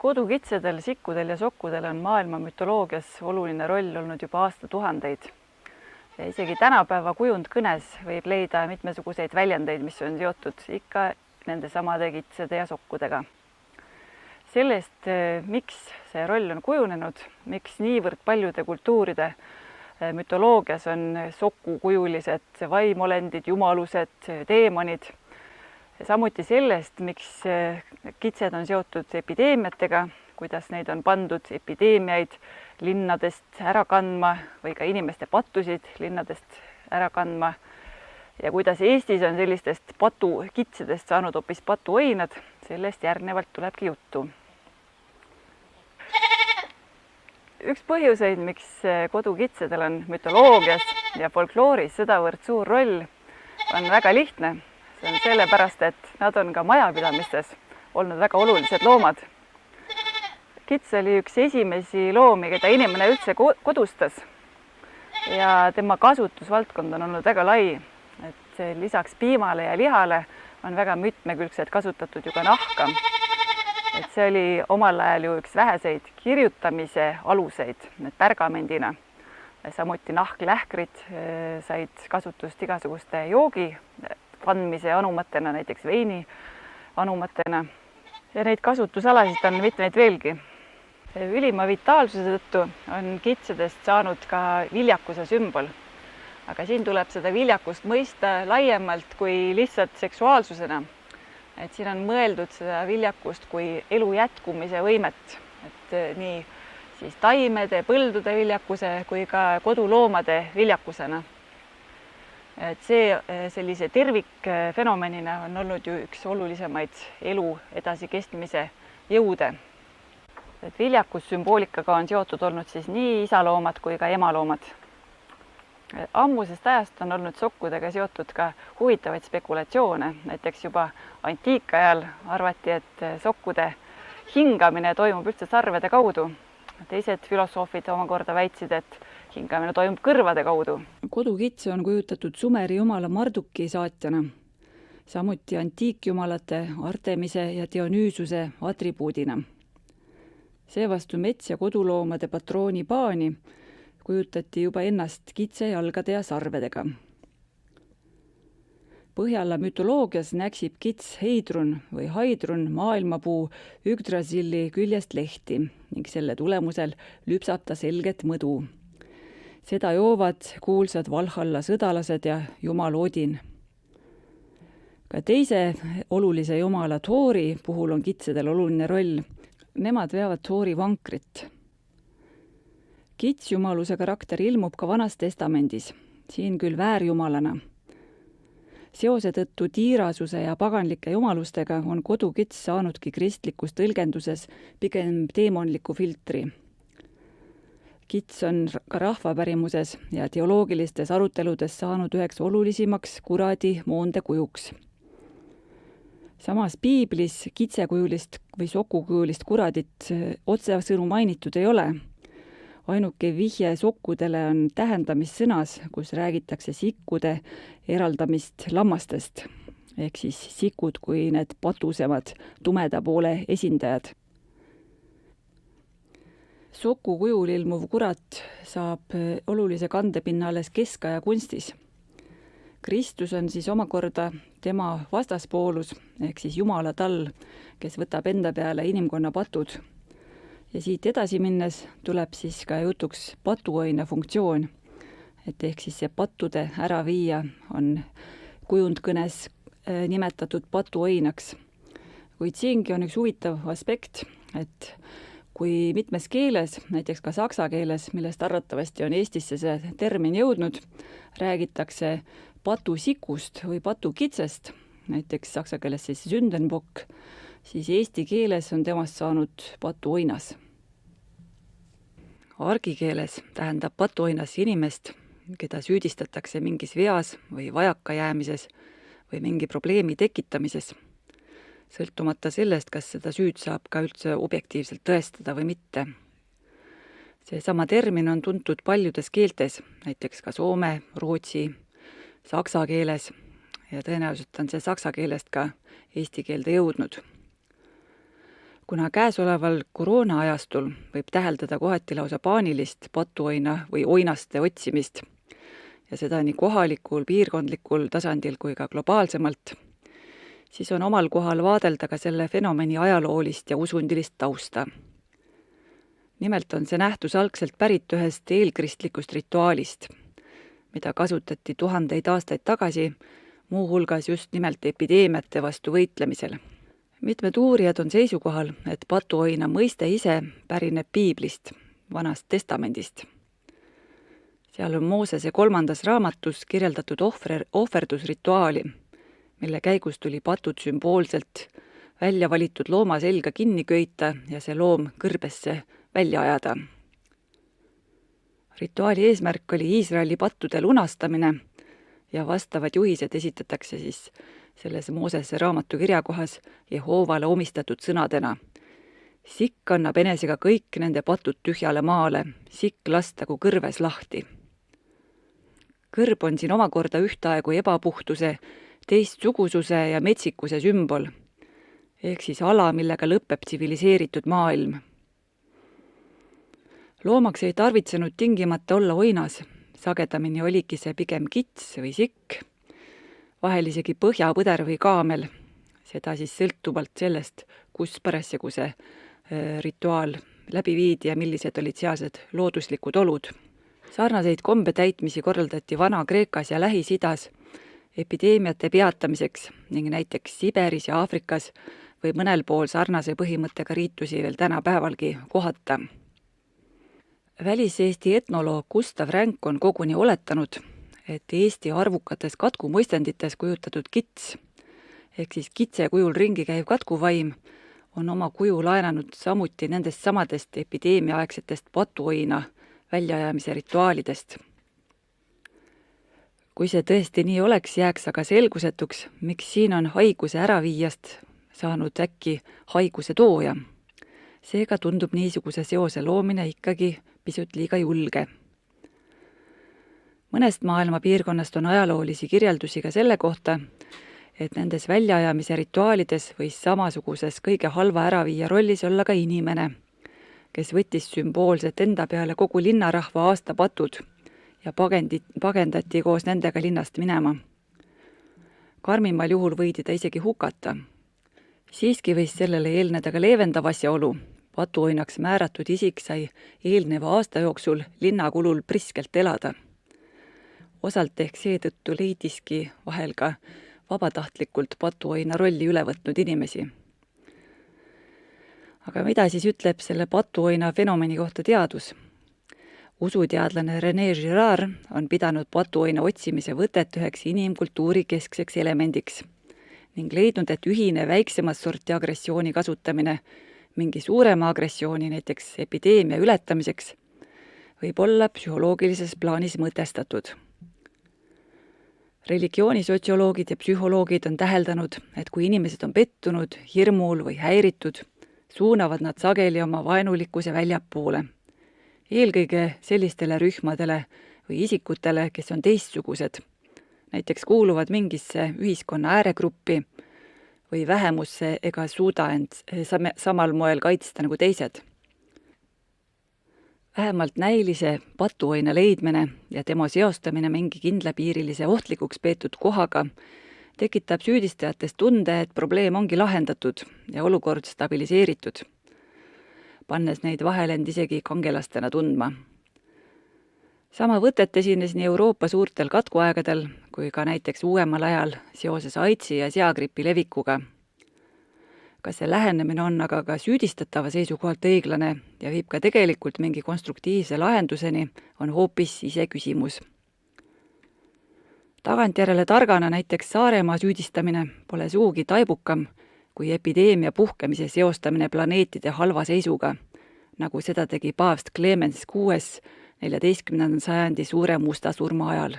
Kodukitsedel, sikkudel ja sokkudel on maailma mütoloogias oluline roll olnud juba aastatuhandeid. Ja isegi tänapäeva kujundkõnes võib leida mitmesuguseid väljendeid, mis on seotud ikka nende samade kitsede ja sokkudega. Sellest, miks see roll on kujunenud, miks niivõrd paljude kultuuride mütoloogias on sokukujulised vaimolendid, jumalused, teemonid. Samuti sellest, miks kitsed on seotud epideemiatega, kuidas neid on pandud epideemiaid linnadest ära kandma või ka inimeste pattusid linnadest ära kandma. Ja kuidas Eestis on sellistest patukitsedest saanud hoopis patuõinad, sellest järgnevalt tulebki juttu. Üks põhjuseid, miks kodukitsedel on mütoloogias ja folklooris sedavõrd suur roll, on väga lihtne. See on sellepärast, et nad on ka majapidamistes olnud väga olulised loomad. Kits oli üks esimesi loomi, keda inimene üldse kodustas ja tema kasutusvaldkond on olnud väga lai. Et lisaks piimale ja lihale on väga mitmekülgselt kasutatud ju ka nahka. Et see oli omal ajal ju üks väheseid kirjutamise aluseid pärgamendina. Samuti nahklähkrid said kasutust igasuguste joogi kandmise anumatena, näiteks veini anumatena. Ja neid kasutusalasid on mitmeid veelgi. Ülima vitaalsuse tõttu on kitsedest saanud ka viljakuse sümbol. Aga siin tuleb seda viljakust mõista laiemalt kui lihtsalt seksuaalsusena. Et siin on mõeldud seda viljakust kui elu jätkumise võimet. Et nii siis taimede, põldude viljakuse kui ka koduloomade viljakusena. Et see sellise tervikfenomenina on olnud ju üks olulisemaid elu edasikestmise jõude. Et viljakussümboolikaga on seotud olnud siis nii isaloomad kui ka emaloomad. Ammusest ajast on olnud sokkudega seotud ka huvitavaid spekulatsioone. Näiteks juba antiikajal arvati, et sokkude hingamine toimub üldse sarvede kaudu. Teised filosoofid omakorda väitsid, et hingamine toimub kõrvade kaudu. Kodukitse on kujutatud Sumeri jumala Marduki saatjana, samuti antiikjumalate Artemise ja Dionüüsuse atribuudina. Seevastu mets- ja koduloomade patrooni Paani kujutati juba ennast kitse jalgade ja sarvedega. Põhjala mütoloogias näksib kits Heidrun või Haidrun maailmapuu Yggdrasilli küljest lehti ning selle tulemusel lüpsab ta selget mõdu. Seda joovad kuulsad Valhalla sõdalased ja jumal Odin. Ka teise olulise jumala Thori puhul on kitsedel oluline roll. Nemad veavad Thori vankrit. Kitsjumaluse karakter ilmub ka Vanas Testamendis, siin küll väärjumalana. Seose tõttu tiirasuse ja paganlike jumalustega on kodukits saanudki kristlikus tõlgenduses pigem teemonliku filtri. Kits on ka rahvapärimuses ja teoloogilistes aruteludes saanud üheks olulisimaks kuradi moondekujuks. Samas piiblis kitsekujulist või sokukujulist kuradit otsesõnu mainitud ei ole. Ainuke vihje sokkudele on tähendamissõnas, kus räägitakse sikkude eraldamist lammastest, ehk siis sikud kui need patusemad tumeda poole esindajad. Soku kujul ilmuv kurat saab olulise kandepinna alles keskaja kunstis. Kristus on siis omakorda tema vastaspoolus, ehk siis Jumala tall, kes võtab enda peale inimkonna patud. Ja siit edasi minnes tuleb siis ka jutuks patuõina funktsioon, et ehk siis see pattude ära viia on kujundkõnes nimetatud patuõinaks. Kuid siingi on üks huvitav aspekt, et kui mitmes keeles, näiteks ka saksa keeles, millest arvatavasti on Eestisse see termin jõudnud, räägitakse patusikust või patukitsest, näiteks saksa keeles siis Sündenbock, siis eesti keeles on temast saanud patuoinas. Argikeeles tähendab patuoinas inimest, keda süüdistatakse mingis veas või vajakajäämises või mingi probleemi tekitamises, sõltumata sellest, kas seda süüd saab ka üldse objektiivselt tõestada või mitte. Seesama termin on tuntud paljudes keeltes, näiteks ka soome, rootsi, saksa keeles ja tõenäoliselt on see saksa keelest ka eesti keelde jõudnud. kuna käesoleval koroonaajastul võib täheldada kohati lausa paanilist patuoina või oinaste otsimist ja seda nii kohalikul, piirkondlikul tasandil kui ka globaalsemalt, siis on omal kohal vaadelda ka selle fenomeni ajaloolist ja usundilist tausta. Nimelt on see nähtus algselt pärit ühest eelkristlikust rituaalist, mida kasutati tuhandeid aastaid tagasi, muuhulgas just nimelt epideemiate vastu võitlemisel. Mitmed uurijad on seisukohal, et patuoina mõiste ise pärineb Piiblist, Vanast Testamendist. Seal on Moosese 3. raamatus kirjeldatud ohverdusrituaali, mille käigus tuli patud sümboolselt välja valitud looma selga kinni köita ja see loom kõrbesse välja ajada. Rituaali eesmärk oli Iisraeli pattude lunastamine ja vastavad juhised esitatakse siis selles Moosese raamatu kirjakohas Jehoovale omistatud sõnadena. Sikk annab enesega kõik nende patud tühjale maale, sikk lastagu kõrves lahti. Kõrb on siin omakorda ühtaegu ebapuhtuse, teistsugususe ja metsikuse sümbol, ehk siis ala, millega lõpeb tsiviliseeritud maailm. Loomaks ei tarvitsenud tingimata olla oinas, sagedamini oligi see pigem kits või sikk, vahel isegi põhjapõder või kaamel, seda siis sõltuvalt sellest, kus parasjagu see rituaal läbi viidi ja millised olid sealsed looduslikud olud. Sarnaseid kombetäitmisi korraldati Vana-Kreekas ja Lähis-Idas epideemiate peatamiseks ning näiteks Siberis ja Aafrikas või mõnel pool sarnase põhimõttega riitusi veel tänapäevalgi kohata. Välis-Eesti etnoloog Gustav Ränk on koguni oletanud, et Eesti arvukates katkumõistendites kujutatud kits, ehk siis kitse kujul ringi käiv katkuvaim, on oma kuju laenanud samuti nendest samadest epideemiaaegsetest patuoina väljaajamise rituaalidest. Kui see tõesti nii oleks, jääks aga selgusetuks, miks siin on haiguse äraviijast saanud äkki haiguse tooja. Seega tundub niisuguse seose loomine ikkagi pisut liiga julge. Mõnest maailma piirkonnast on ajaloolisi kirjeldusi ka selle kohta, et nendes väljaajamise rituaalides võis samasuguses kõige halva äraviija rollis olla ka inimene, kes võttis sümboolselt enda peale kogu linnarahva aastapatud ja pagendati koos nendega linnast minema. Karmimal juhul võidi ta isegi hukata. Siiski võis sellele eelneda ka leevendav asjaolu. Patuoinaks määratud isik sai eelneva aasta jooksul linnakulul priskelt elada. Osalt ehk seetõttu leidiski vahel ka vabatahtlikult patuoina rolli üle võtnud inimesi. Aga mida siis ütleb selle patuoina fenomeni kohta teadus? Usuteadlane René Girard on pidanud patuoina otsimise võtet üheks inimkultuuri keskseks elemendiks ning leidnud, et ühine väiksemat sorti agressiooni kasutamine mingi suurema agressiooni, näiteks epideemia ületamiseks, võib olla psühholoogilises plaanis mõtestatud. Religioonisotsioloogid ja psühholoogid on täheldanud, et kui inimesed on pettunud, hirmul või häiritud, suunavad nad sageli oma vaenulikkuse väljapoole. Eelkõige sellistele rühmadele või isikutele, kes on teistsugused, näiteks kuuluvad mingisse ühiskonna ääregruppi või vähemusse ega suuda end samal moel kaitsta nagu teised. Vähemalt näilise patuoina leidmine ja tema seostamine mingi kindlapiirilise ohtlikuks peetud kohaga tekitab süüdistajatest tunde, et probleem ongi lahendatud ja olukord stabiliseeritud, pannes neid vahel end isegi kangelastena tundma. Sama võtet esines nii Euroopa suurtel katkuaegadel kui ka näiteks uuemal ajal seoses AIDSi ja seagripi levikuga. Kas see lähenemine on aga ka süüdistatava seisukohalt õiglane ja viib ka tegelikult mingi konstruktiivse lahenduseni, on hoopis iseküsimus. Tagantjärele targana näiteks Saaremaa süüdistamine pole sugugi taibukam kui epideemia puhkemise seostamine planeetide halva seisuga, nagu seda tegi paavst Clemens VI 14. sajandi suure musta surma ajal.